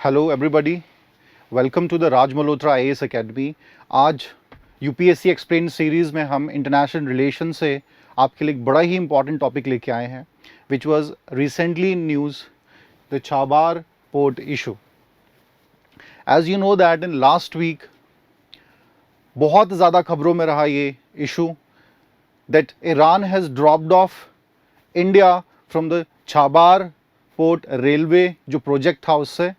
Hello everybody, welcome to the Raj Malhotra IAS academy. आज UPSC explain series में हम international relation से आपके लिए एक बड़ा ही इंपॉर्टेंट टॉपिक लेके आए हैं, which was recently in news, the Chabahar port issue. As you know that in last week बहुत ज़्यादा खबरों में रहा ये issue that Iran has dropped off India from the Chabahar port railway जो प्रोजेक्ट था उससे।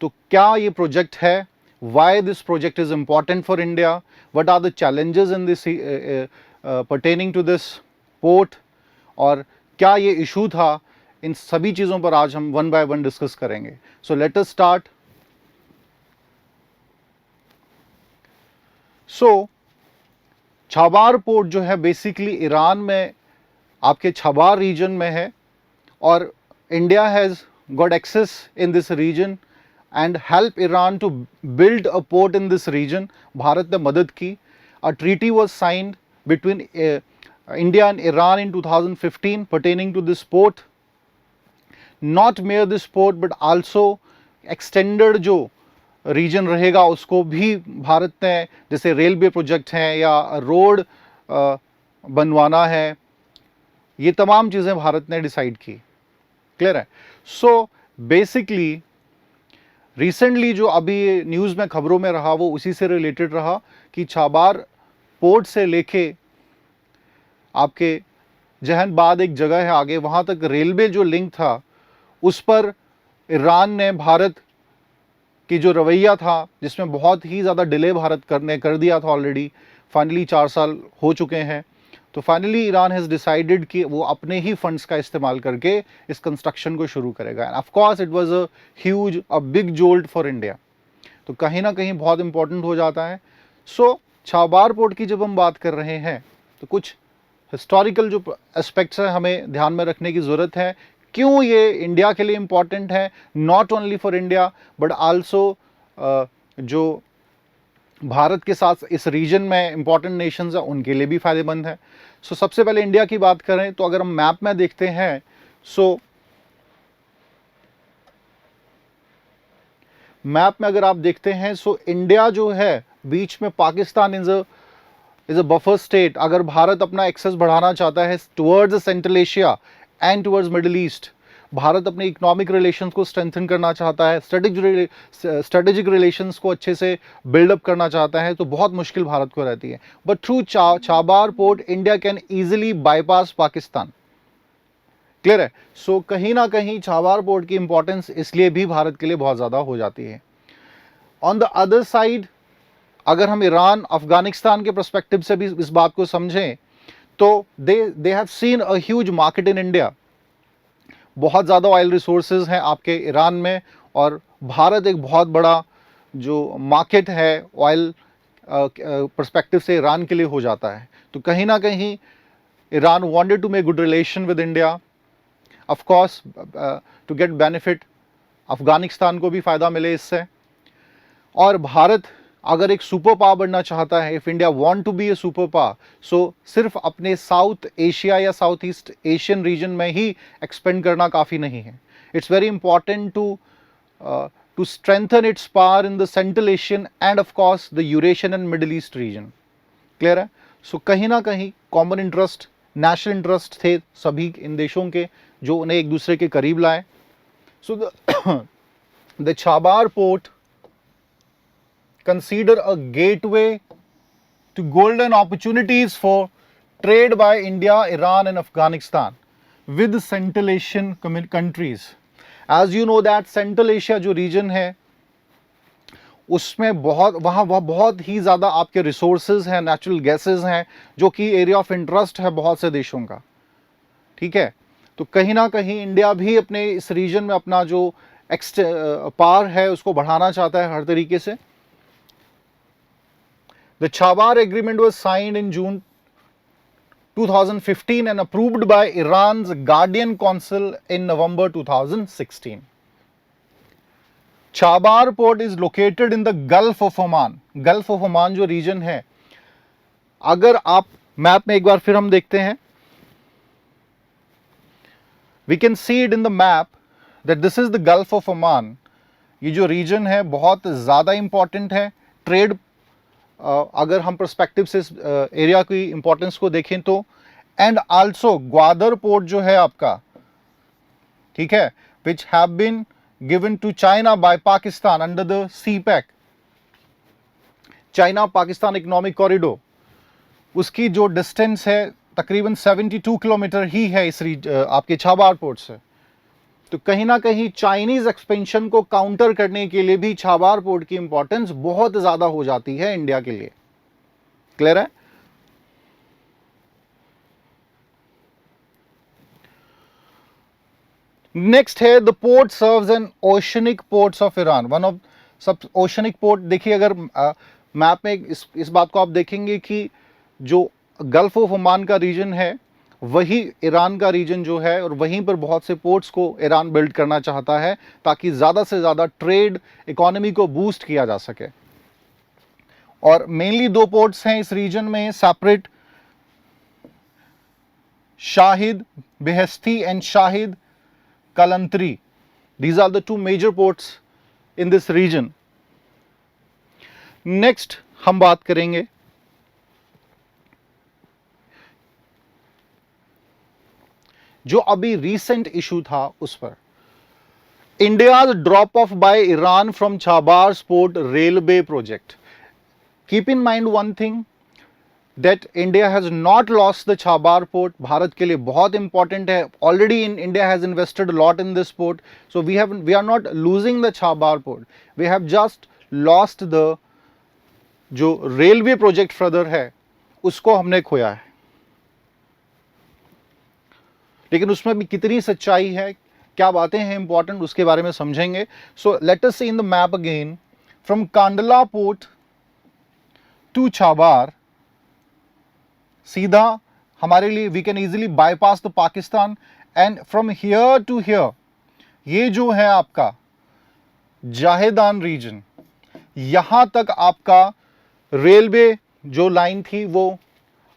तो क्या ये प्रोजेक्ट है, why this project is important for India, what are the challenges in this pertaining to this port, और क्या ये इशू था, इन सभी चीज़ों पर आज हम वन बाय वन डिस्कस करेंगे। So let us start. So Chabahar port जो है बेसिकली ईरान में आपके चाबार रीजन में है, और India has got access in this region and help Iran to build a port in this region. Bharat ने मदद की। A treaty was signed between India and Iran in 2015 pertaining to this port. Not mere this port but also extended जो reason रहेगा उसको भी भारत ने, जैसे railway project हैं या रोड बनवाना है, ये तमाम चीज़ें भारत ने डिसाइड की। क्लियर है? सो बेसिकली रिसेंटली जो अभी न्यूज़ में खबरों में रहा वो उसी से रिलेटेड रहा कि चाबार पोर्ट से लेके आपके जहानाबाद एक जगह है आगे, वहाँ तक रेलवे जो लिंक था उस पर ईरान ने भारत की जो रवैया था, जिसमें बहुत ही ज़्यादा डिले भारत कर दिया था ऑलरेडी, फाइनली 4 साल हो चुके हैं। तो फाइनली ईरान हैज़ डिसाइडेड कि वो अपने ही फंड्स का इस्तेमाल करके इस कंस्ट्रक्शन को शुरू करेगा। And of course it was a big jolt for India. तो कहीं ना कहीं बहुत इंपॉर्टेंट हो जाता है। सो चाबार पोर्ट की जब हम बात कर रहे हैं तो कुछ हिस्टोरिकल जो एस्पेक्ट्स हैं हमें ध्यान में रखने की ज़रूरत है। क्यों ये इंडिया के लिए इम्पॉर्टेंट है, not only for India but also जो भारत के साथ इस रीजन में इंपॉर्टेंट नेशंस हैं उनके लिए भी फ़ायदेमंद है। सो सबसे पहले इंडिया की बात करें तो अगर हम मैप में देखते हैं, सो मैप में अगर आप देखते हैं, सो इंडिया जो है बीच में Pakistan is a buffer state. अगर भारत अपना एक्सेस बढ़ाना चाहता है towards central Asia and towards middle east, Bharat अपने इकोनॉमिक रिलेशंस को स्ट्रेंथन करना चाहता है, स्ट्रेटेजिक रिलेशंस को अच्छे से बिल्डअप करना चाहता है, तो बहुत मुश्किल भारत को रहती है। But through Chabahar port India can easily bypass Pakistan. Clear है? सो कहीं ना कहीं चाबार पोर्ट की इंपॉर्टेंस इसलिए भी भारत के लिए बहुत ज़्यादा हो जाती है। ऑन द अदर साइड अगर हम ईरान अफगानिस्तान के पर्सपेक्टिव से भी इस बात को समझें तो they have seen a huge market in India. बहुत ज़्यादा ऑयल रिसोर्सेज हैं आपके ईरान में, और भारत एक बहुत बड़ा जो मार्केट है ऑयल पर्सपेक्टिव से ईरान के लिए हो जाता है। तो कहीं ना कहीं Iran wanted to make good relation with India, of course to get benefit, Afghanistan को भी फ़ायदा मिले इससे। और भारत अगर एक सुपर पावर बनना चाहता है, if India want to be a super power, so सिर्फ अपने साउथ एशिया या साउथ ईस्ट एशियन रीजन में ही एक्सपेंड करना काफ़ी नहीं है। It's very important to strengthen its power in the central Asian and of course the Eurasian and Middle East region. Clear है? सो कहीं ना कहीं कॉमन इंटरेस्ट, नेशनल इंटरेस्ट थे सभी इन देशों के, जो उन्हें एक दूसरे के करीब लाए। So the Chabahar port consider a gateway to golden opportunities for trade by India, Iran and Afghanistan with Central Asian countries. As you know that Central Asia जो region है उसमें वहाँ बहुत ही ज़्यादा आपके रिसोर्सेज हैं, नेचुरल गैसेज हैं, जो कि एरिया ऑफ इंटरेस्ट है बहुत से देशों का। ठीक है? तो कहीं ना कहीं इंडिया भी अपने इस रीजन में अपना जो पावर है उसको बढ़ाना चाहता है हर तरीके से। The Chabar Agreement was signed in June 2015 and approved by Iran's Guardian Council in November 2016. Chabar port is located in the Gulf of Oman. Gulf of Oman जो रीजन है, अगर आप मैप में एक बार फिर हम देखते हैं, we can see it in the map that this is the Gulf of Oman ये जो रीजन है बहुत ज़्यादा इम्पॉर्टेंट है ट्रेड, अगर हम पर्सपेक्टिव से इस एरिया की इम्पोर्टेंस को देखें तो। एंड आल्सो ग्वादर पोर्ट जो है आपका, ठीक है, which have been given to China by Pakistan under the CPEC, China Pakistan economic corridor, उसकी जो डिस्टेंस है तकरीबन 72 किलोमीटर ही है इस आपके छाबार पोर्ट से। तो कहीं ना कहीं चाइनीज एक्सपेंशन को काउंटर करने के लिए भी छाबार पोर्ट की इंपॉर्टेंस बहुत ज्यादा हो जाती है इंडिया के लिए। क्लियर है? नेक्स्ट है the port serves an oceanic ports of Iran, one of sub oceanic port. देखिए अगर मैप में इस बात को आप देखेंगे कि जो गल्फ ऑफ ओमान का रीजन है वही ईरान का रीजन जो है, और वहीं पर बहुत से पोर्ट्स को ईरान बिल्ड करना चाहता है ताकि ज़्यादा से ज़्यादा ट्रेड इकोनॉमी को बूस्ट किया जा सके। और मेनली दो पोर्ट्स हैं इस रीजन में separate, Shahid Beheshti and Shahid Kalantari. These are the two major ports in this region. Next हम बात करेंगे जो अभी रीसेंट इशू था उस पर, India's drop off by Iran from Chabahar port railway project. Keep in mind one thing that India has not lost the Chabahar port. Bharat के लिए बहुत इंपॉर्टेंट है, already India has invested lot in this port, so we are not losing the Chabahar port, we have just lost the जो railway project further है उसको हमने खोया है। लेकिन उसमें भी कितनी सच्चाई है, क्या बातें हैं इंपॉर्टेंट, उसके बारे में समझेंगे। So let us see in the map again, from Kandla port to Chabahar, सीधा हमारे लिए we can easily bypass the Pakistan, and from here to here ये जो है आपका जाहेदान रीजन, यहां तक आपका रेलवे जो लाइन थी वो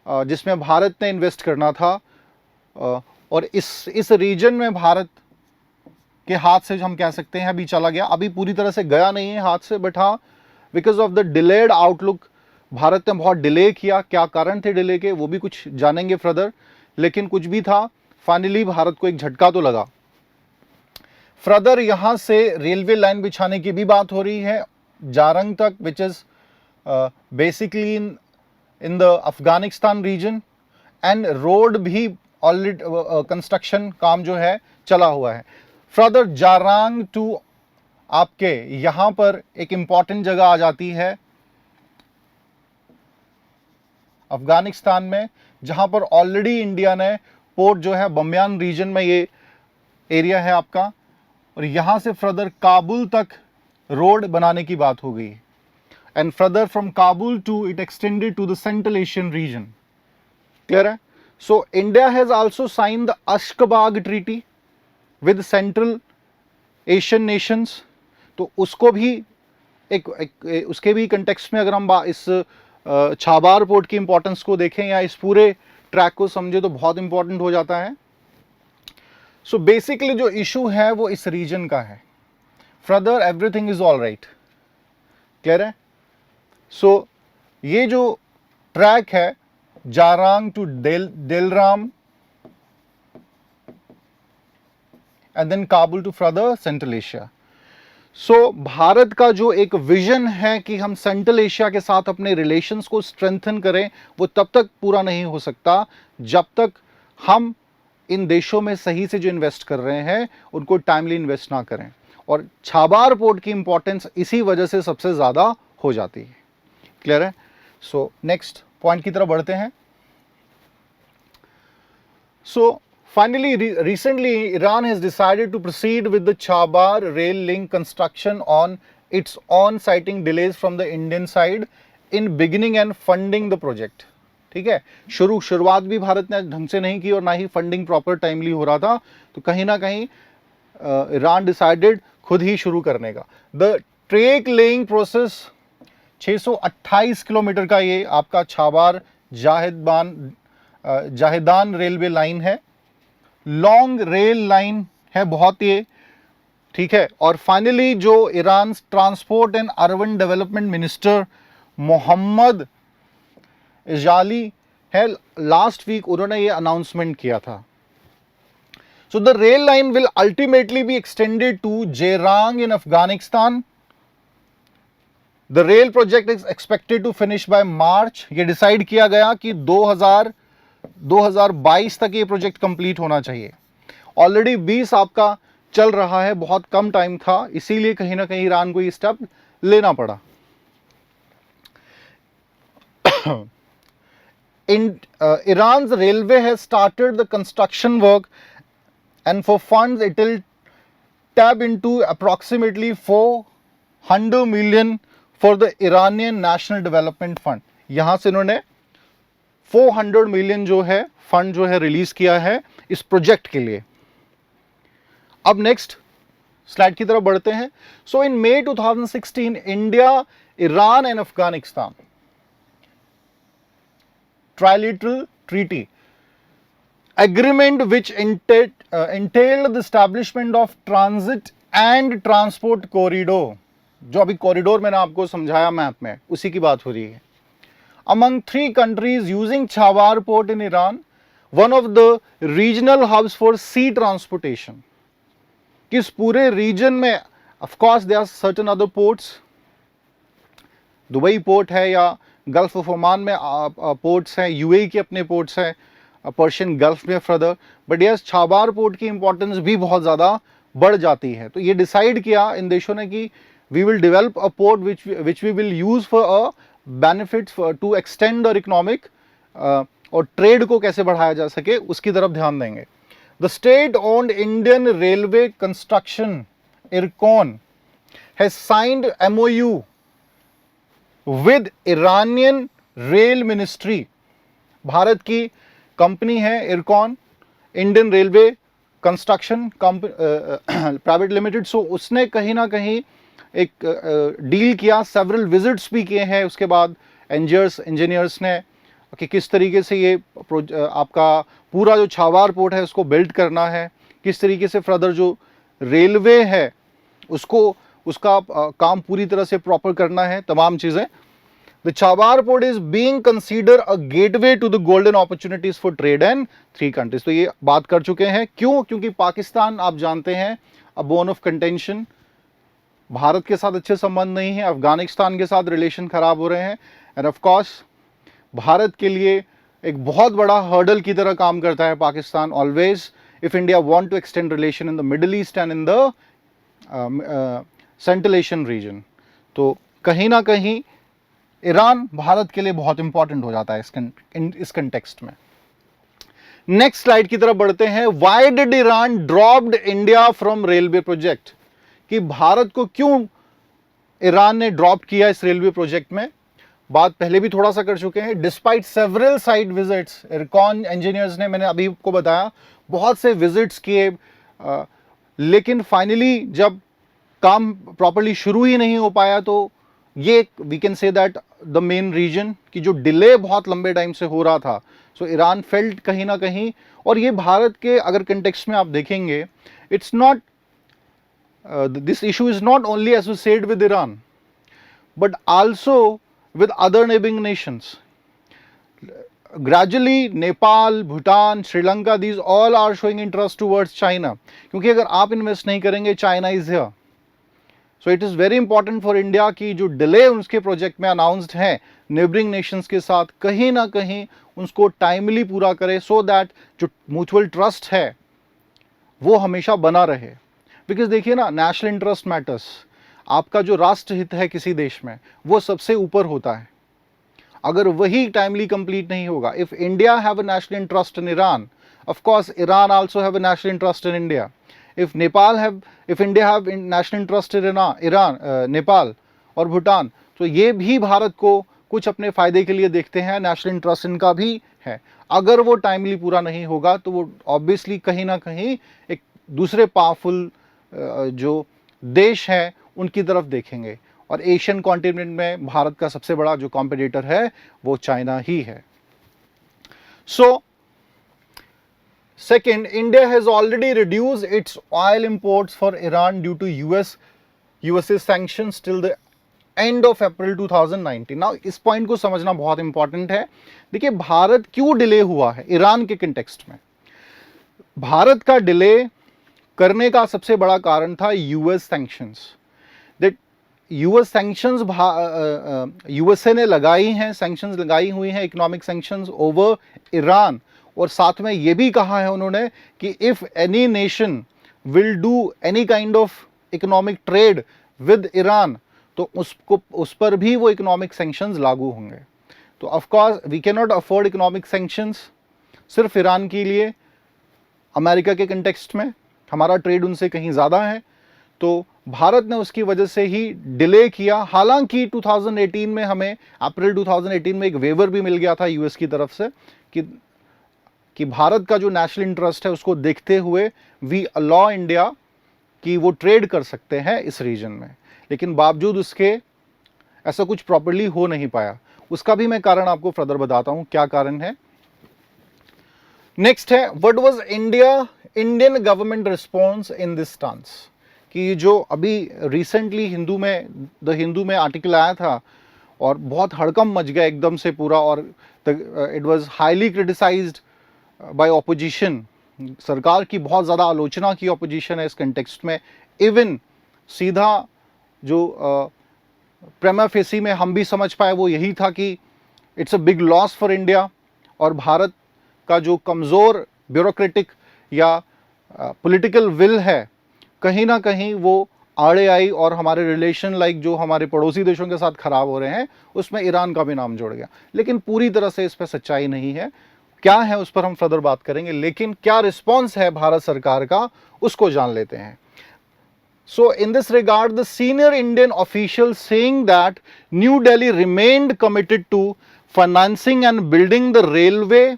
जिसमें भारत ने इन्वेस्ट करना था, और इस रीजन में भारत के हाथ से हम कह सकते हैं अभी चला गया। अभी पूरी तरह से गया नहीं है हाथ से, बट हाँ because of the delayed outlook Bharat ने बहुत डिले किया। क्या कारण थे डिले के वो भी कुछ जानेंगे फर्दर, लेकिन कुछ भी था फाइनली भारत को एक झटका तो लगा। फर्दर यहाँ से रेलवे लाइन बिछाने की भी बात हो रही है जारंग तक, which is basically in the Afghanistan region, and road भी ऑलरेडी कंस्ट्रक्शन काम जो है चला हुआ है। फर्दर जारांग टू आपके यहां पर एक इंपॉर्टेंट जगह आ जाती है अफगानिस्तान में, जहां पर ऑलरेडी इंडिया ने पोर्ट जो है बमियान रीजन में ये एरिया है आपका, और यहां से फर्दर काबुल तक रोड बनाने की बात हो गई, and further from Kabul to it extended to the central Asian region. Clear है? So India has also signed the Ashgabat Treaty with Central Asian nations। तो उसको भी उसके भी कंटेक्स्ट में अगर हम इस छाबार पोर्ट की इंपॉर्टेंस को देखें या इस पूरे ट्रैक को समझे तो बहुत इंपॉर्टेंट हो जाता है। सो बेसिकली जो इशू है वो इस रीजन का है, further everything is all right. Clear है? सो ये जो ट्रैक है Zarang to Delaram and then Kabul to further Central Asia. So Bharat का जो एक विजन है कि हम सेंट्रल एशिया के साथ अपने रिलेशंस को स्ट्रेंथन करें, वो तब तक पूरा नहीं हो सकता जब तक हम इन देशों में सही से जो इन्वेस्ट कर रहे हैं उनको टाइमली इन्वेस्ट ना करें, और छाबार पोर्ट की इंपॉर्टेंस इसी वजह से सबसे ज़्यादा हो जाती है। क्लियर है? सो नेक्स्ट पॉइंट की तरफ बढ़ते हैं। So finally recently Iran has decided to proceed with the Chabahar rail link construction on its own, citing delays from the Indian side in beginning and funding the project. ठीक है, शुरुआत भी भारत ने ढंग से नहीं की और ना ही फंडिंग प्रॉपर टाइमली हो रहा था, तो कहीं ना कहीं ईरान डिसाइडेड खुद ही शुरू करने का। The track laying process 628 kilometre का ये आपका छाबार जाहेदान रेलवे लाइन है, लॉन्ग रेल लाइन है, बहुत ही ठीक है। और फाइनली जो Iran transport and urban development minister Mohammad Eslami है, लास्ट वीक उन्होंने ये अनाउंसमेंट किया था। So the rail line will ultimately be extended to Zarang in Afghanistan. The rail project is expected to finish by March. ये decide किया गया कि 2022 तक ये प्रोजेक्ट कंप्लीट होना चाहिए। ऑलरेडी 20 आपका चल रहा है, बहुत कम टाइम था, इसीलिए कहीं ना कहीं ईरान को ये स्टेप लेना पड़ा। Iran's railway has started the construction work, and for funds it will tap into approximately 400 million for the Iranian National Development Fund। यहां से इन्होंने 400 मिलियन जो है फंड जो है रिलीज किया है इस प्रोजेक्ट के लिए। अब नेक्स्ट स्लाइड की तरफ बढ़ते हैं। सो इन मई 2016 India, Iran and Afghanistan trilateral treaty agreement which entailed the establishment of transit and transport corridor। जो अभी कॉरिडोर मैंने आपको समझाया मैप में, उसी की बात हो रही है। among 3 countries using Chabahar port in Iran, one of the regional hubs for sea transportation। किस पूरे रीजन में, of course there are certain other ports, Dubai port है या गल्फ ऑफ ओमान में पोर्ट्स हैं, यूएई के अपने पोर्ट्स हैं, पर्शियन गल्फ में further, but yes Chabahar port की इंपॉर्टेंस भी बहुत ज़्यादा बढ़ जाती है। तो ये डिसाइड किया इन देशों ने कि we will develop a port which we will use for a benefit to extend और इकोनॉमिक और ट्रेड को कैसे बढ़ाया जा सके उसकी तरफ ध्यान देंगे। The state owned Indian railway construction Ircon has signed MOU with Iranian rail ministry. Bharat की कंपनी है Ircon, Indian railway construction private limited. So उसने कहीं ना कहीं एक डील किया, सेवरल विजिट्स भी किए हैं उसके बाद इंजीनियर्स ने कि किस तरीके से ये आपका पूरा जो छाबार पोर्ट है उसको बिल्ड करना है, किस तरीके से फर्दर जो रेलवे है उसका काम पूरी तरह से प्रॉपर करना है, तमाम चीज़ें। The Chabahar port is being consider a gateway to the golden opportunities for trade and 3 countries. तो ये बात कर चुके हैं, क्यों? क्योंकि पाकिस्तान आप जानते हैं अ बोन ऑफ कंटेंशन, भारत के साथ अच्छे संबंध नहीं है, अफगानिस्तान के साथ रिलेशन खराब हो रहे हैं, एंड ऑफ कोर्स भारत के लिए एक बहुत बड़ा हर्डल की तरह काम करता है Pakistan always if India want to extend relation in the middle east and in the central Asian region. तो कहीं ना कहीं ईरान भारत के लिए बहुत इंपॉर्टेंट हो जाता है इस कंटेक्स्ट में। नेक्स्ट स्लाइड की तरफ बढ़ते हैं। Why did Iran dropped India from railway project, कि भारत को क्यों ईरान ने ड्रॉप किया इस रेलवे प्रोजेक्ट में, बात पहले भी थोड़ा सा कर चुके हैं। Despite several site visits, IRCON engineers ने, मैंने अभी आपको बताया, बहुत से विजिट्स किए, लेकिन फाइनली जब काम प्रॉपर्ली शुरू ही नहीं हो पाया, तो ये we can say that the main region कि जो डिले बहुत लंबे टाइम से हो रहा था। सो ईरान फेल्ट कहीं ना कहीं, और ये भारत के अगर कंटेक्स्ट में आप देखेंगे, it's not this issue is not only associated with Iran but also with other neighboring nations. Gradually Nepal, Bhutan, Sri Lanka, these all are showing interest towards China, क्योंकि अगर आप इन्वेस्ट नहीं करेंगे, China is here. So it is very important for India कि जो delay उसके project में announced है नेबरिंग नेशंस के साथ, कहीं ना कहीं उसको टाइमली पूरा करे, सो दैट जो म्यूचुअल ट्रस्ट है वो हमेशा बना रहे। बिकॉज देखिए ना, नेशनल इंटरेस्ट मैटर्स, आपका जो राष्ट्र हित है किसी देश में वो सबसे ऊपर होता है। अगर वही टाइमली कंप्लीट नहीं होगा, if India have a national interest in Iran, of course Iran also have a national interest in India. If India have national interest in Iran, Nepal और भूटान, तो ये भी भारत को कुछ अपने फायदे के लिए देखते हैं, नेशनल इंटरेस्ट इनका भी है। अगर वो टाइमली पूरा नहीं होगा तो वो ऑब्वियसली कहीं ना कहीं एक दूसरे पावरफुल जो देश हैं उनकी तरफ देखेंगे, और एशियन कॉन्टिनेंट में भारत का सबसे बड़ा जो कॉम्पिटिटर है वो चाइना ही है। सो Second, India has already reduced its oil imports for Iran due to USA sanctions till the end of April 2019। Now इस पॉइंट को समझना बहुत इंपॉर्टेंट है। देखिए भारत क्यों डिले हुआ है ईरान के कंटेक्स्ट में। भारत का डिले करने का सबसे बड़ा कारण था US sanctions. That US sanctions USA ने लगाई हैं, सैंक्शंस लगाई हुई हैं, इकोनॉमिक सैंक्शंस ओवर ईरान। और साथ में ये भी कहा है उन्होंने कि if any nation will do any kind of economic trade with Iran तो उस पर भी वो इकोनॉमिक सैंक्शंस लागू होंगे। तो of course we can not afford economic sanctions सिर्फ ईरान के लिए। अमेरिका के कंटेक्स्ट में हमारा ट्रेड उनसे कहीं ज़्यादा है, तो भारत ने उसकी वजह से ही डिले किया। हालांकि 2018 में हमें अप्रैल 2018 में एक वेवर भी मिल गया था यूएस की तरफ से कि भारत का जो नेशनल इंटरेस्ट है उसको देखते हुए वी अलाउ इंडिया कि वो ट्रेड कर सकते हैं इस रीजन में। लेकिन बावजूद उसके ऐसा कुछ प्रॉपर्ली हो नहीं पाया। उसका भी मैं कारण आपको फर्दर बताता हूं क्या कारण है। नेक्स्ट है what was Indian government response in this stance. कि जो अभी रिसेंटली द हिंदू में आर्टिकल आया था और बहुत हड़कंप मच गया एकदम से पूरा, और it was highly criticised by opposition. सरकार की बहुत ज़्यादा आलोचना की ऑपोजिशन है इस कंटेक्स्ट में। इवन सीधा जो प्रेमा फेसी में हम भी समझ पाए वो यही था कि it's a big loss for India, और भारत का जो कमज़ोर ब्यूरोक्रेटिक या पॉलिटिकल विल है कहीं ना कहीं वो आड़े आई और हमारे रिलेशन जो हमारे पड़ोसी देशों के साथ ख़राब हो रहे हैं उसमें ईरान का भी नाम जोड़ गया। लेकिन पूरी तरह से इस पर सच्चाई नहीं है। क्या है उस पर हम फर्दर बात करेंगे, लेकिन क्या रिस्पॉन्स है भारत सरकार का उसको जान लेते हैं। So in this regard, the senior Indian officials saying that New Delhi remained committed to financing and building the railway,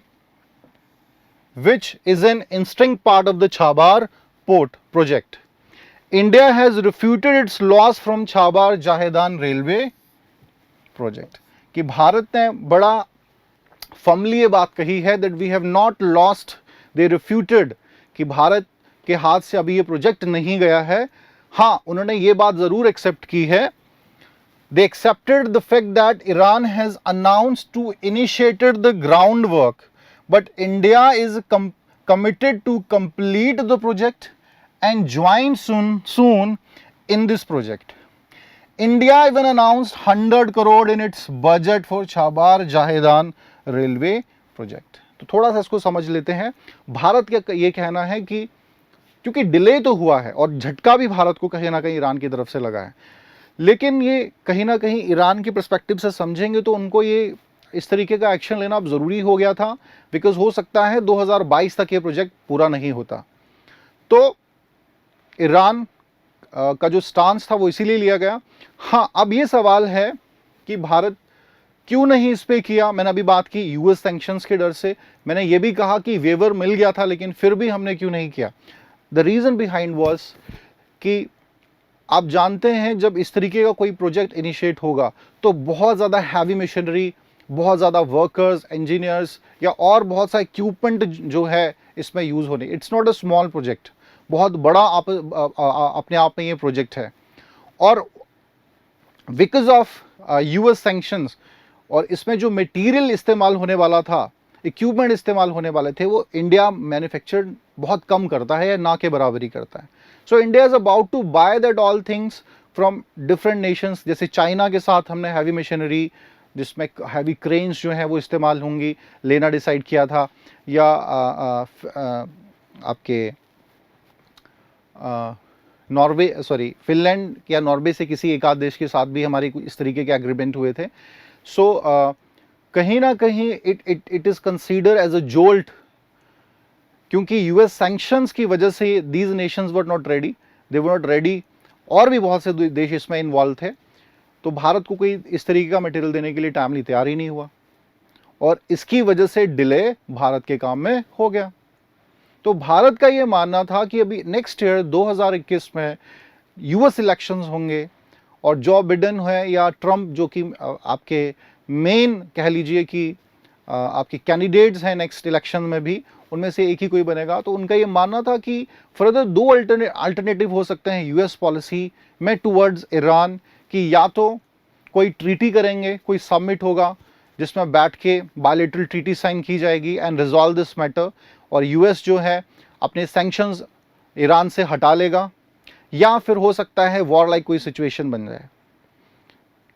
which is an instinct part of the Chabahar port project. India has refuted its loss from Chabahar Jahedan railway project. कि भारत ने बड़ा firmly ये बात कही है that we have not lost, they refuted कि भारत के हाथ से अभी ये प्रोजेक्ट नहीं गया है। हाँ, उन्होंने ये बात जरूर एक्सेप्ट की है। They accepted the fact that Iran has announced to initiated the groundwork, but India is committed to complete the project and join soon in this project. India even announced 100 crore in its budget for Chabahar Jahedan railway project. तो थोड़ा सा इसको समझ लेते हैं। भारत का ये कहना है कि क्योंकि डिले तो हुआ है और झटका भी भारत को कहीं ना कहीं ईरान की तरफ से लगा है, लेकिन ये कहीं ना कहीं ईरान के पर्सपेक्टिव से समझेंगे तो उनको ये इस तरीके का एक्शन लेना अब ज़रूरी हो गया था, बिकॉज हो सकता है 2022 तक ये प्रोजेक्ट पूरा नहीं होता। तो ईरान का जो स्टांस था वो इसीलिए लिया गया। हाँ, अब ये सवाल है कि भारत क्यों नहीं इस पे किया। मैंने अभी बात की यूएस सैंक्शंस के डर से, मैंने ये भी कहा कि वेवर मिल गया था लेकिन फिर भी हमने क्यों नहीं किया। द रीज़न बिहाइंड वॉज कि आप जानते हैं जब इस तरीके का कोई प्रोजेक्ट इनिशिएट होगा तो बहुत ज़्यादा हैवी मशीनरी, बहुत ज़्यादा वर्कर्स, इंजीनियर्स या और बहुत सा इक्विपमेंट जो है इसमें यूज़ होने। It's not a small project, बहुत बड़ा अपने आप में ये प्रोजेक्ट है। और बिकॉज ऑफ यूएस सैंक्शंस और इसमें जो मटेरियल इस्तेमाल होने वाला था, इक्विपमेंट इस्तेमाल होने वाले थे, वो इंडिया मैन्युफैक्चर बहुत कम करता है या ना के बराबरी करता है। So India is about to buy that all things from different nations. जैसे चाइना के साथ हमने हैवी मशीनरी जिसमें हैवी क्रेन्स जो हैं वो इस्तेमाल होंगी लेना डिसाइड किया था, या आपके फिनलैंड या नॉर्वे से किसी एक आध देश के साथ भी हमारी इस तरीके के एग्रीमेंट हुए थे। सो कहीं ना कहीं it is consider as a jolt, क्योंकि यूएस सैंक्शंस की वजह से these nations were not ready, they were not ready, और भी बहुत से देश इसमें इन्वॉल्व थे। तो भारत को कोई इस तरीके का मटेरियल देने के लिए टाइमली तैयार ही नहीं हुआ और इसकी वजह से डिले भारत के काम में हो गया। तो भारत का ये मानना था कि अभी नेक्स्ट ईयर 2021 में यूएस इलेक्शंस होंगे और जो बिडेन है या ट्रंप जो कि आपके मेन कह लीजिए कि आपके कैंडिडेट्स हैं नेक्स्ट इलेक्शन में भी, उनमें से एक ही कोई बनेगा। तो उनका ये मानना था कि फर्दर दो अल्टरनेटिव हो सकते हैं यूएस पॉलिसी में टुवर्ड्स ईरान, कि या तो कोई ट्रीटी करेंगे, कोई समिट होगा जिसमें बैठ के बायलैटरल ट्रीटी साइन की जाएगी एंड रिजॉल्व दिस मैटर, और यूएस जो है अपने सैंक्शंस ईरान से हटा लेगा, या फिर हो सकता है वॉर लाइक कोई सिचुएशन बन जाए।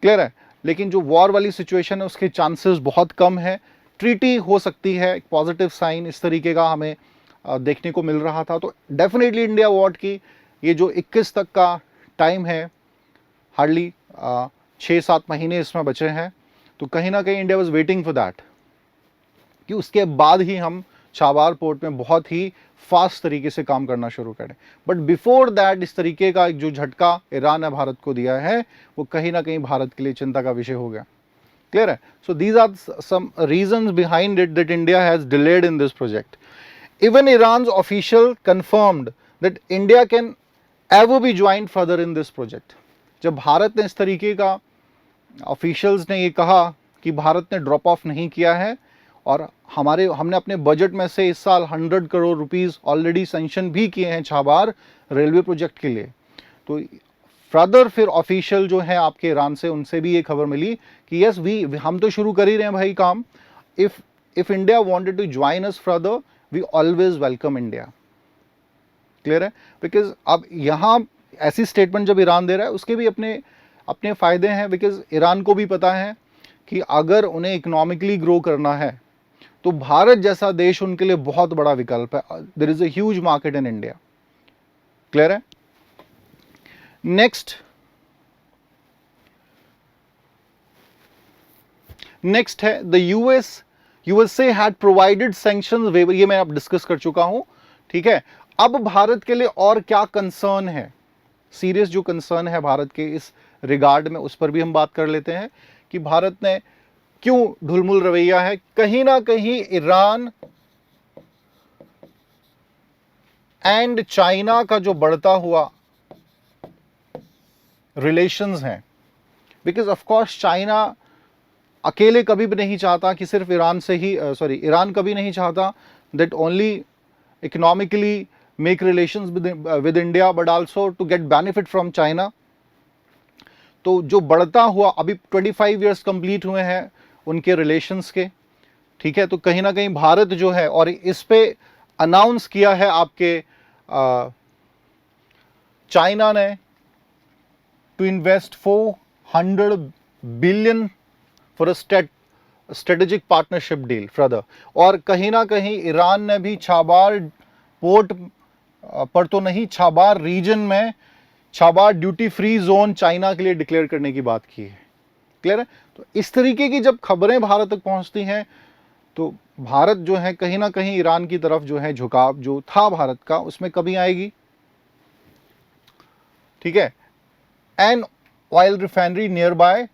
क्लियर है? लेकिन जो वॉर वाली सिचुएशन है उसके चांसेस बहुत कम है। ट्रीटी हो सकती है, एक पॉजिटिव साइन इस तरीके का हमें देखने को मिल रहा था। तो डेफिनेटली इंडिया वॉट की ये जो 21 तक का टाइम है, हार्डली 6-7 महीने इसमें बचे हैं, तो कहीं ना कहीं India was waiting for that कि उसके बाद ही हम चाबार पोर्ट में बहुत ही फास्ट तरीके से काम करना शुरू करें। बट बिफोर दैट इस तरीके का जो झटका ईरान ने भारत को दिया है वो कहीं ना कहीं भारत के लिए चिंता का विषय हो गया। क्लियर है? So these are some reasons behind it that India has delayed in this project. Even Iran's official confirmed that India can ever be join further in this project. जब भारत ने इस तरीके का, ऑफिशियल्स ने ये कहा कि भारत ने ड्रॉप ऑफ नहीं किया है और हमने अपने बजट में से इस साल 100 करोड़ रुपीस ऑलरेडी सैंक्शन भी किए हैं चाबार रेलवे प्रोजेक्ट के लिए, तो फर्दर फिर ऑफिशियल जो है आपके ईरान से, उनसे भी ये खबर मिली कि यस हम तो शुरू कर ही रहे हैं भाई काम। If India wanted to join us further, we always welcome India. Clear है? बिकॉज अब यहाँ ऐसी स्टेटमेंट जब ईरान दे रहा है उसके भी अपने फायदे हैं, बिकॉज ईरान को भी पता है कि अगर उन्हें इकोनॉमिकली ग्रो करना है तो भारत जैसा देश उनके लिए बहुत बड़ा विकल्प है। There is a huge market in India. Clear है? नेक्स्ट है the USA had provided sanctions waiver. ये मैं अब डिस्कस कर चुका हूं। ठीक है, अब भारत के लिए और क्या कंसर्न है, सीरियस जो कंसर्न है भारत के इस रिगार्ड में, उस पर भी हम बात कर लेते हैं कि भारत ने क्यों ढुलमुल रवैया है। कहीं ना कहीं ईरान एंड चाइना का जो बढ़ता हुआ रिलेशंस हैं, बिकॉज ऑफ कोर्स चाइना अकेले कभी भी नहीं चाहता कि सिर्फ ईरान कभी नहीं चाहता that only economically make relations with India but also to get benefit from China. तो जो बढ़ता हुआ, अभी 25 ईयर्स कंप्लीट हुए हैं उनके रिलेशंस के। ठीक है, तो कहीं ना कहीं भारत जो है, और इस पे अनाउंस किया है आपके चाइना ने to invest 400 billion for a strategic partnership deal further. और कहीं ना कहीं ईरान ने भी चाबार पोर्ट पर तो नहीं, चाबार रीजन में Chabahar duty free zone China के लिए डिक्लेयर करने की बात की है। क्लियर है? तो इस तरीके की जब खबरें भारत तक पहुंचती हैं तो भारत जो है कहीं ना कहीं ईरान की तरफ जो है झुकाव जो था भारत का, उसमें कमी आएगी। ठीक है, an oil refinery near by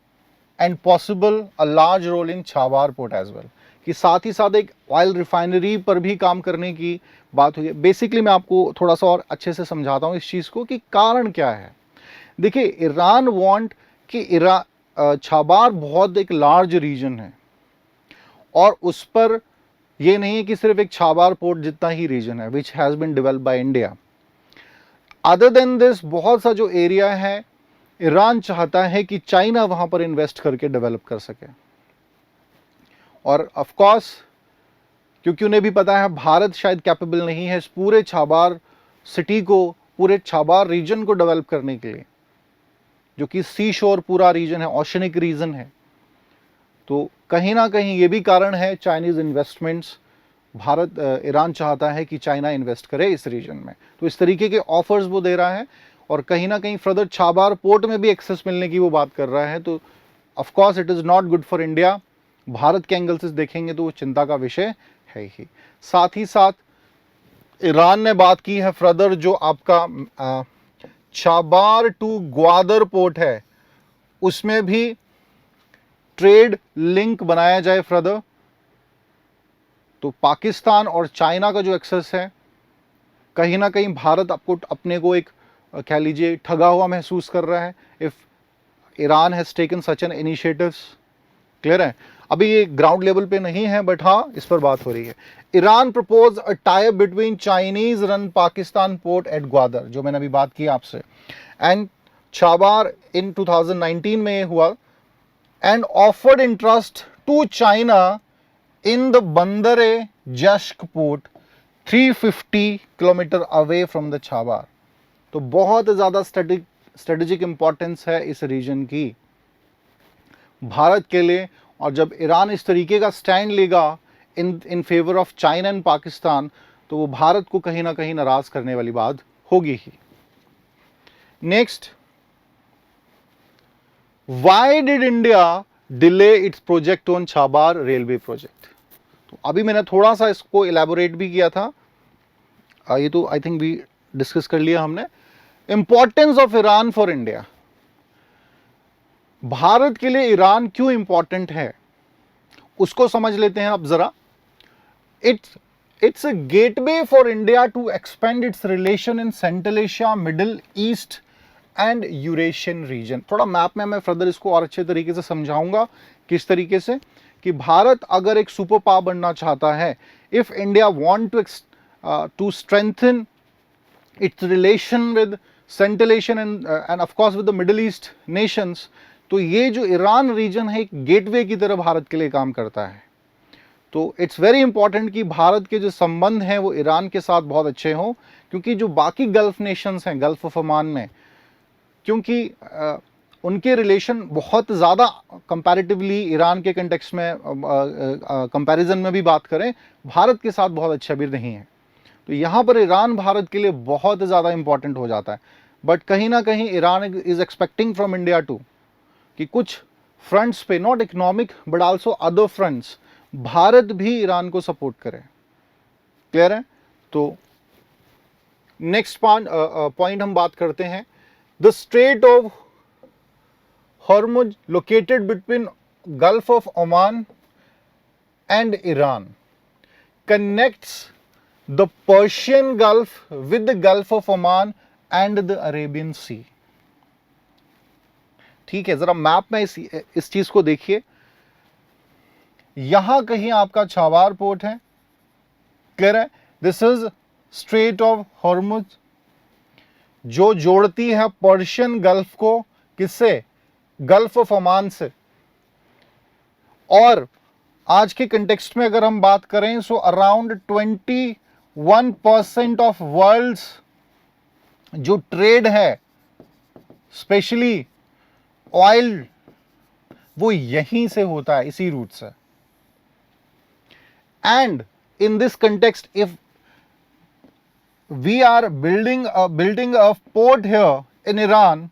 and possible a large role in Chabahar port as well, कि साथ ही साथ एक ऑयल रिफाइनरी पर भी काम करने की बात हुई है। बेसिकली मैं आपको थोड़ा सा और अच्छे से समझाता हूँ इस चीज़ को कि कारण क्या है। देखिए, ईरान वांट कि चाबार बहुत एक लार्ज रीजन है और उस पर यह नहीं है कि सिर्फ एक चाबार पोर्ट जितना ही रीजन है which has been developed by India. Other than this बहुत सा जो एरिया है ईरान चाहता है कि चाइना वहां पर इन्वेस्ट करके डेवलप कर सके। और ऑफ कोर्स क्योंकि उन्हें भी पता है भारत शायद कैपेबल नहीं है इस पूरे चाबार सिटी को, पूरे चाबार रीजन को डेवलप करने के लिए, जो कि सी शोर पूरा रीजन है, ओशनिक रीजन है। तो कहीं ना कहीं ये भी कारण है चाइनीज इन्वेस्टमेंट्स, ईरान चाहता है कि चाइना इन्वेस्ट करे इस रीजन में। तो इस तरीके के ऑफर्स वो दे रहा है और कहीं ना कहीं फर्दर चाबार पोर्ट में भी एक्सेस मिलने की वो बात कर रहा है। तो of course it is not good for India. Bharat के एंगल से देखेंगे तो वो चिंता का विषय है ही। साथ ही साथ ईरान ने बात की है फर्दर जो आपका चाबार टू ग्वादर पोर्ट है उसमें भी ट्रेड लिंक बनाया जाए फर्दर। तो पाकिस्तान और चाइना का जो एक्सेस है, कहीं ना कहीं भारत अपने को एक कह लीजिए ठगा हुआ महसूस कर रहा है if Iran has taken such an initiatives. Clear है? अभी ये ग्राउंड लेवल पे नहीं है, बट हाँ इस पर बात हो रही है। Iran propose a tie up between Chinese run Pakistan port at Gwadar, जो मैंने अभी बात की आपसे, एंड छाबार इन 2019 में हुआ, and offered interest to China in the Bandar e Jask port 350 kilometre away from the Chabahar. तो बहुत ज़्यादा स्ट्रेटेजिक इंपॉर्टेंस है इस रीजन की भारत के लिए। और जब ईरान इस तरीके का स्टैंड लेगा in favour of China and Pakistan, तो वो भारत को कहीं ना कहीं नाराज करने वाली बात होगी ही। Next, why did India delay its project on Chabahar railway project? तो अभी मैंने थोड़ा सा इसको इलेबोरेट भी किया था, ये तो आई थिंक भी डिस्कस कर लिया हमने। Importance of Iran for India, Bharat के लिए ईरान क्यों इंपॉर्टेंट है उसको समझ लेते हैं अब जरा। It's a gateway for India to expand its relation in central Asia, middle east and Eurasian region. थोड़ा मैप में मैं फर्दर इसको और अच्छे तरीके से समझाऊंगा किस तरीके से कि भारत अगर एक सुपर पावर बनना चाहता है, if India want to strengthen its relation with central Asian and of course with the middle east nations, तो ये जो ईरान रीजन है एक गेटवे की तरह भारत के लिए काम करता है। तो इट्स वेरी इंपॉर्टेंट कि भारत के जो संबंध हैं वो ईरान के साथ बहुत अच्छे हों, क्योंकि जो बाकी गल्फ नेशंस हैं, गल्फ ऑफ ओमान में, क्योंकि उनके रिलेशन बहुत ज़्यादा कंपैरेटिवली ईरान के कंटेक्स्ट में कंपैरिजन में भी बात करें, भारत के साथ बहुत अच्छा भी नहीं है। तो यहाँ पर ईरान भारत के लिए बहुत ज़्यादा इंपॉर्टेंट हो जाता है। बट कहीं ना कहीं Iran is expecting from India to कि कुछ फ्रंट्स पे, not economic but also other fronts, Bharat भी ईरान को सपोर्ट करे। क्लियर है? तो नेक्स्ट पॉइंट हम बात करते हैं, the strait of Hormuz located between gulf of Oman and Iran connects the Persian gulf with the gulf of Oman and the Arabian sea. ठीक है, जरा मैप में इस चीज को देखिए, यहां कहीं आपका छाबार पोर्ट है। क्लियर है? This is straight of Hormuz, जो जोड़ती है पर्शियन गल्फ को किससे? गल्फ ऑफ ओमान से। और आज के कंटेक्स्ट में अगर हम बात करें, सो अराउंड 21% ऑफ वर्ल्ड्स जो ट्रेड है, स्पेशली ऑयल, वो यहीं से होता है, इसी रूट से। And in this context, if we are building a port here in Iran,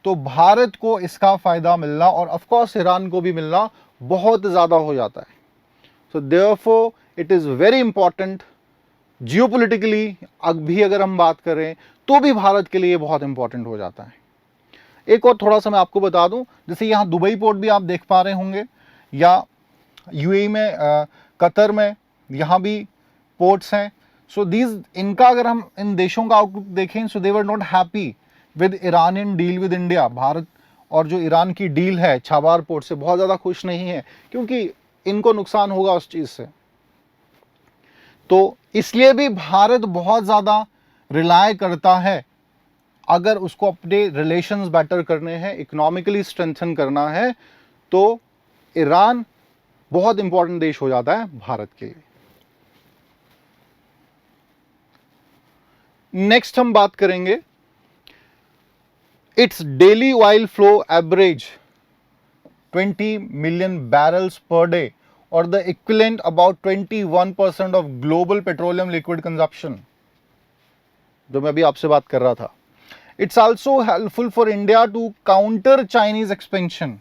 तो भारत को इसका फायदा मिलना और ऑफ कोर्स ईरान को भी मिलना बहुत ज्यादा हो जाता है। So therefore it is very important geopolitically, भी अगर हम बात करें तो भी भारत के लिए बहुत इंपॉर्टेंट हो जाता है। एक और थोड़ा सा मैं आपको बता दूं, जैसे यहाँ दुबई पोर्ट भी आप देख पा रहे होंगे, या यूएई में, कतर में, यहाँ भी पोर्ट्स हैं। सो दीज, इनका अगर हम इन देशों का आउटलुक देखें, so they were not happy with Iranian deal with India. Bharat और जो ईरान की डील है छाबार पोर्ट से बहुत ज़्यादा खुश नहीं है, क्योंकि इनको नुकसान होगा उस चीज़ से। तो इसलिए भी भारत बहुत ज़्यादा रिलाय करता है, अगर उसको अपने रिलेशंस बेटर करने हैं, इकोनॉमिकली स्ट्रेंथन करना है, तो ईरान बहुत इंपॉर्टेंट देश हो जाता है भारत के लिए। नेक्स्ट हम बात करेंगे, its daily oil flow average 20 million barrels per day, और the equivalent about 21% of global petroleum liquid consumption, जो मैं अभी आपसे बात कर रहा था। It's also helpful for India to counter Chinese expansion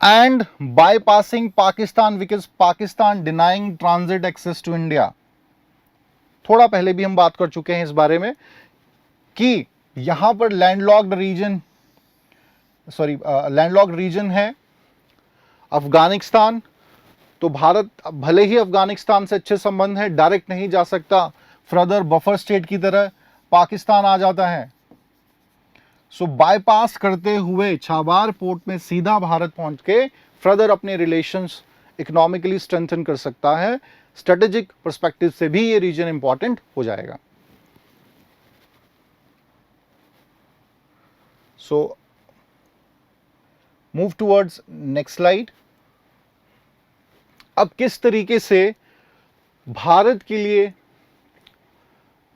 and bypassing Pakistan, because Pakistan denying transit access to India. थोड़ा पहले भी हम बात कर चुके हैं इस बारे में कि यहां पर लैंडलॉक्ड रीजन है अफगानिस्तान। तो भारत भले ही अफगानिस्तान से अच्छे संबंध है, डायरेक्ट नहीं जा सकता, फर्दर बफर स्टेट की तरह पाकिस्तान आ जाता है। सो बाईपास करते हुए छाबार पोर्ट में सीधा भारत पहुंच के फर्दर अपने रिलेशंस इकोनॉमिकली स्ट्रेंथन कर सकता है। स्ट्रेटेजिक पर्सपेक्टिव से भी ये रीजन इंपॉर्टेंट हो जाएगा। So move towards next slide. अब किस तरीके से भारत के लिए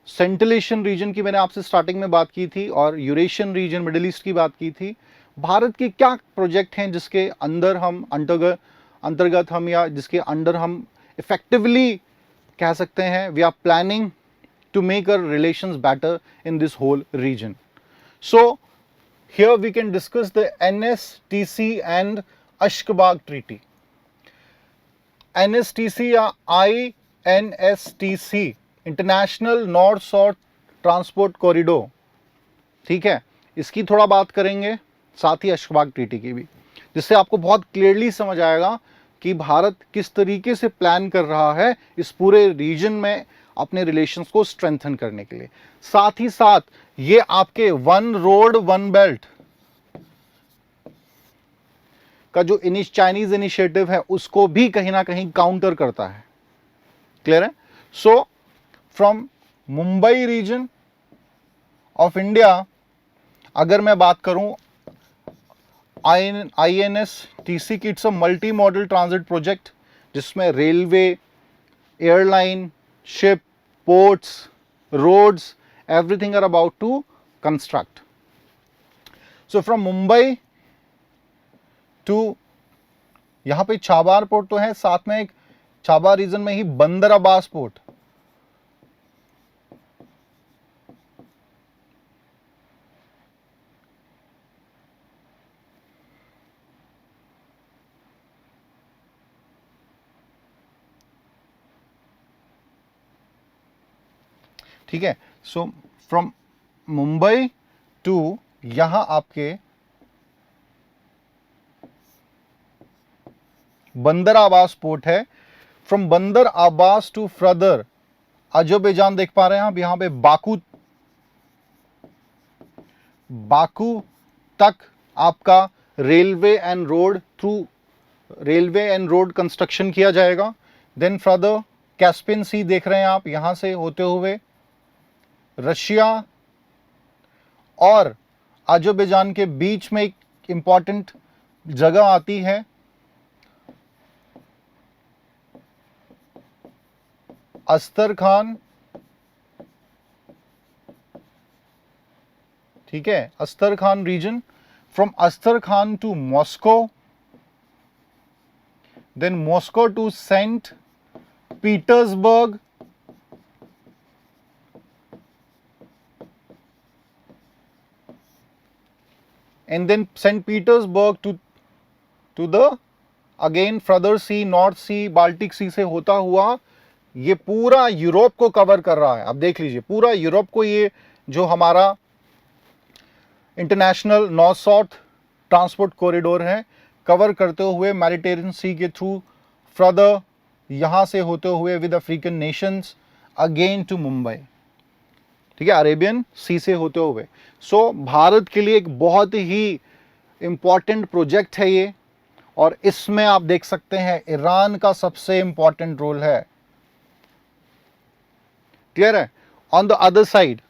सेंट्रल एशियन रीजन की मैंने आपसे स्टार्टिंग में बात की थी और यूरेशियन रीजन, मिडिल ईस्ट की बात की थी। भारत के क्या प्रोजेक्ट हैं जिसके अंदर हम अंतर्गत हम या जिसके अंडर हम इफेक्टिवली कह सकते हैं we are planning to make our relations better in this whole region. So here we can discuss the NSTC and Ashgabat treaty. NSTC या INSTC, international north south transport corridor, ठीक है, इसकी थोड़ा बात करेंगे, साथ ही अश्कबाग ट्रीटी की भी, जिससे आपको बहुत क्लियरली समझ आएगा कि भारत किस तरीके से प्लान कर रहा है इस पूरे रीजन में अपने रिलेशंस को स्ट्रेंथन करने के लिए। साथ ही साथ ये आपके वन रोड वन बेल्ट का जो चाइनीज इनिशिएटिव है उसको भी कहीं ना कहीं काउंटर करता है। क्लियर है? So from Mumbai region of India अगर मैं बात करूं INSTC की, it's a multi modal transit project जिसमें railway, airline, ship, ports, roads, everything are about to construct. So from Mumbai to, यहां पे छाबार पोर्ट तो है, साथ में एक छाबार रीजन में ही बंदर अब्बास पोर्ट, ठीक है। सो फ्रॉम मुंबई टू यहां आपके बंदर अब्बास पोर्ट है। फ्रॉम बंदर अब्बास टू फर्दर अजरबैजान देख पा रहे हैं आप, यहां पे बाकू तक आपका रेलवे एंड रोड कंस्ट्रक्शन किया जाएगा। देन फर्दर कैस्पियन सी देख रहे हैं आप, यहां से होते हुए रशिया और अजरबैजान के बीच में एक इंपॉर्टेंट जगह आती है अस्तरखान, ठीक है, Astrakhan region. From Astrakhan to Moscow, then Moscow to Saint Petersburg, and then St. Petersburg to the again further sea, North Sea, Baltic Sea से होता हुआ ये पूरा यूरोप को कवर कर रहा है। अब देख लीजिए पूरा यूरोप को ये जो हमारा international north south transport corridor है कवर करते हुए मेडिटेरियन सी के थ्रू फर्दर यहाँ से होते हुए with African nations again to Mumbai, ठीक है, अरेबियन सी से होते हुए। सो भारत के लिए एक बहुत ही इम्पॉर्टेंट प्रोजेक्ट है ये, और इसमें आप देख सकते हैं ईरान का सबसे इम्पॉर्टेंट रोल है। क्लियर है? On the other side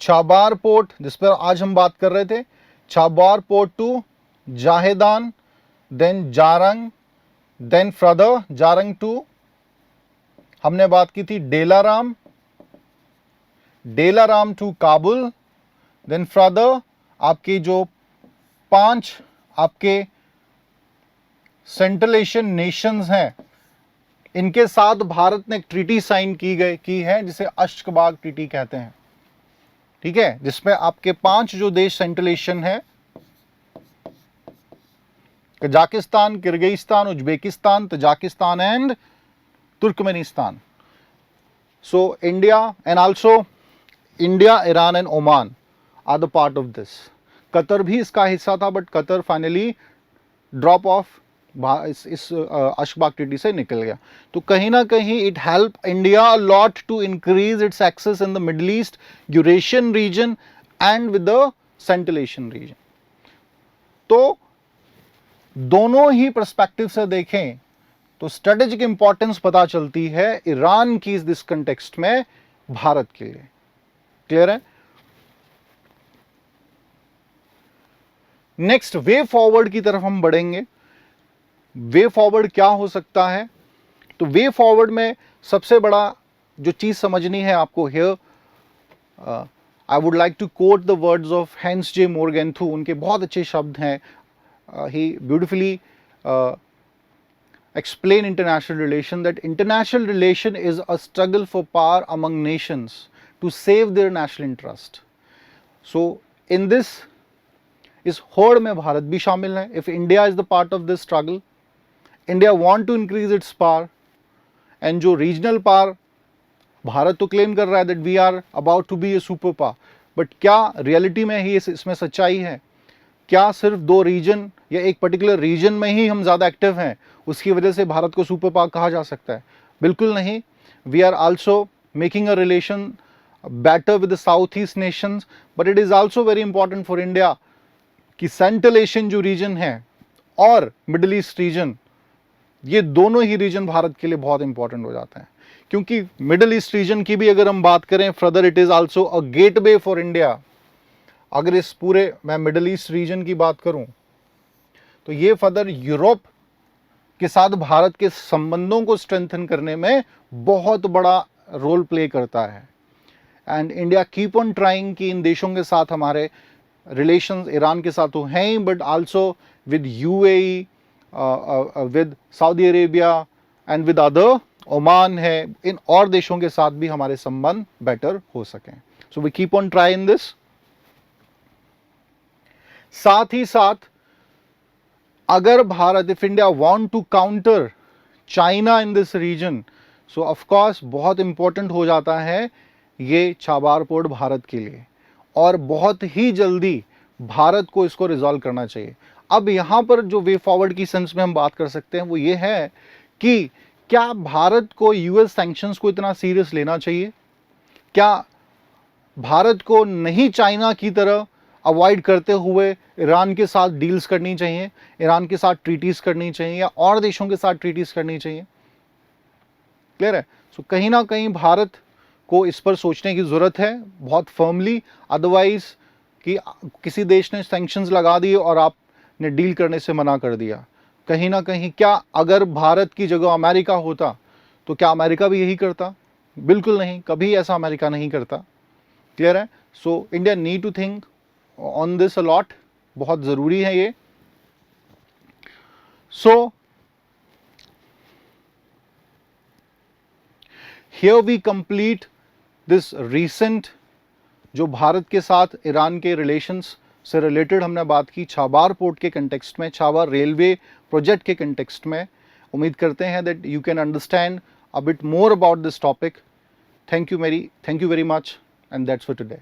Chabahar port जिस पर आज हम बात कर रहे थे, Chabahar port to Zahedan, then Zaranj, then further Zaranj to हमने बात की थी Delaram to Kabul, then further आपकी जो 5 आपके सेंट्रल एशियन नेशंस हैं इनके साथ भारत ने एक ट्रीटी साइन की है जिसे अश्कबाग ट्रीटी कहते हैं, ठीक है, जिसमें आपके 5 जो देश सेंट्रल एशियन है, Kazakhstan, Kyrgyzstan, Uzbekistan, Tajikistan and Turkmenistan. So India and also India, Iran and Oman are the part of this. Qatar भी इसका हिस्सा था but Qatar finally drop off इस अश्कबाग ट्रीटी से निकल गया। तो कहीं ना कहीं it help India lot to increase its access in the middle east, Eurasian region and with the central Asian region. तो दोनों ही पर्सपेक्टिव से देखें तो स्ट्रेटेजिक इंपॉर्टेंस पता चलती है ईरान की इस दिस कंटेक्स्ट में भारत के लिए। क्लियर है? नेक्स्ट वे फॉरवर्ड की तरफ हम बढ़ेंगे। वे फॉरवर्ड क्या हो सकता है? तो वे फॉरवर्ड में सबसे बड़ा जो चीज समझनी है आपको, here I would like to quote the words of Hans J Morgenthau. उनके बहुत अच्छे शब्द हैं। He beautifully explain international relation, that international relation is a struggle for power among nations to save their national interest. So in this, इस होड़ में भारत भी शामिल है। If India is the part of this struggle, India want to increase its power, and जो regional power Bharat तो claim कर रहा है that we are about to be a super power, but क्या रियलिटी में ही इसमें सच्चाई है? क्या सिर्फ दो रीजन या एक पर्टिकुलर रीजन में ही हम ज़्यादा एक्टिव हैं, उसकी वजह से भारत को सुपर पावर कहा जा सकता है? बिल्कुल नहीं। We are also making a relation better with the south east nations, but it is also very important for India कि सेंट्रल एशियन जो रीजन है और मिडल ईस्ट रीजन, ये दोनों ही रीजन भारत के लिए बहुत इंपॉर्टेंट हो जाते हैं। क्योंकि मिडल ईस्ट रीजन की भी अगर हम बात करें further, it is also a gateway for India. अगर इस पूरे मैं मिडल ईस्ट रीजन की बात करूं तो ये फर्दर यूरोप के साथ भारत के संबंधों को स्ट्रेंथन करने में बहुत बड़ा रोल प्ले करता है। And India keep on trying कि इन देशों के साथ हमारे रिलेशंस ईरान के साथ तो हैं ही, but also with UAE, with Saudi Arabia and with other, Oman है, इन और देशों के साथ भी हमारे संबंध बेटर हो सकें। So we keep on try in this. साथ ही साथ अगर Bharat, if India want to counter China in this region, so of course बहुत इंपॉर्टेंट हो जाता है ये चाबार पोर्ट भारत के लिए, और बहुत ही जल्दी भारत को इसको रिजॉल्व करना चाहिए। अब यहाँ पर जो वे फॉरवर्ड की सेंस में हम बात कर सकते हैं वो ये है कि क्या भारत को यूएस सैंक्शंस को इतना सीरियस लेना चाहिए? क्या भारत को नहीं चाइना की तरह अवॉइड करते हुए ईरान के साथ डील्स करनी चाहिए, ईरान के साथ ट्रीटीज करनी चाहिए, या और देशों के साथ ट्रीटीज करनी चाहिए? क्लियर है? सो कहीं ना कहीं भारत को इस पर सोचने की ज़रूरत है बहुत फर्मली। अदरवाइज कि किसी देश ने सैंक्शंस लगा दिए और आपने डील करने से मना कर दिया, कहीं ना कहीं क्या अगर भारत की जगह अमेरिका होता तो क्या अमेरिका भी यही करता? बिल्कुल नहीं, कभी ऐसा अमेरिका नहीं करता। क्लियर है? So India need to think on this a lot, बहुत ज़रूरी है ये। So here we complete this recent जो भारत के साथ ईरान के रिलेशंस से रिलेटेड हमने बात की चाबार पोर्ट के कंटेक्स्ट में, चाबार रेलवे प्रोजेक्ट के कंटेक्स्ट में। उम्मीद करते हैं that you can understand a bit more about this topic. Thank you very much, and that's for today.